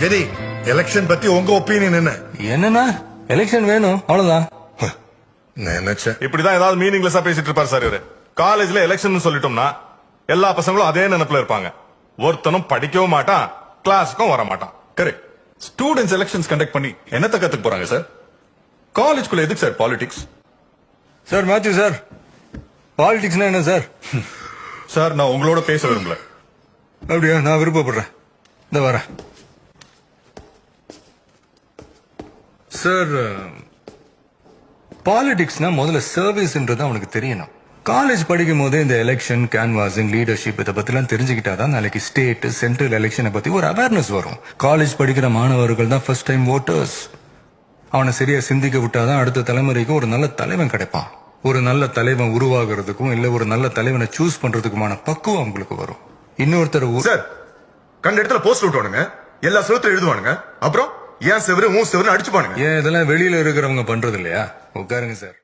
JD election பத்தி உங்க opinion என்ன? என்னன்னா எலெக்ஷன் வேணும் அவ்வளவுதான். நினைச்சேன். இப்படிதான் ஏதாவது மீனிங்லெஸ்ஸா பேசிட்டு இருப்பாரு சார் இவரு. காலேஜ்ல எலெக்ஷன் சொல்லிட்டோம்னா எல்லா பசங்களும் அதே நினைப்புல இருப்பாங்க. ஒருத்தனும் படிக்கவும் மாட்டான், கிளாஸுக்கும் வர மாட்டான். கரெக்ட். ஸ்டூடெண்ட்ஸ் எலெக்ஷன்ஸ் கண்டக்ட் பண்ணி என்னத்த கத்துக்க போறாங்க சார்? காலேஜ்குள்ள எதுக்கு sir politics? Sir Mathew sir, பாலிடிக்ஸ்னா என்ன சார்? சார் நான் உங்களோட பேச விரும்பல. அப்படியா? நான் விருப்பப்படுறேன். இந்த வரேன் சார். பாலிடிக்ஸ்னா முதல்ல சர்வீஸ்ன்றது அவனுக்கு தெரியணும். காலேஜ் படிக்கும் போதே இந்த எலெக்ஷன், கேன்வாசிங், லீடர்ஷிப் இதை பத்திலாம் தெரிஞ்சுக்கிட்டாதான் நாளைக்கு ஸ்டேட், சென்ட்ரல் எலெக்ஷனை பத்தி ஒரு அவேர்னஸ் வரும். காலேஜ் படிக்கிற மாணவர்கள் தான் ஃபர்ஸ்ட் டைம் ஓட்டர்ஸ். அவனை சரியா சிந்திக்க விட்டாதான் அடுத்த தலைமுறைக்கு ஒரு நல்ல தலைவன் கிடைப்பான். ஒரு நல்ல தலைவன் உருவாகிறதுக்கும் இல்ல ஒரு நல்ல தலைவனை சூஸ் பண்றதுக்குமான பக்குவம் அவங்களுக்கு வரும். இன்னொருத்தர் சார் கண்ட இடத்துல போஸ்ட் விட்டுவானுங்க, எல்லா செவத்துல எழுதுவானுங்க, அப்புறம் ஏன் செவரு உன் செவரு அடிச்சு பானுங்க. ஏன் இதெல்லாம் வெளியில இருக்கிறவங்க பண்றது இல்லையா? உட்காருங்க சார்.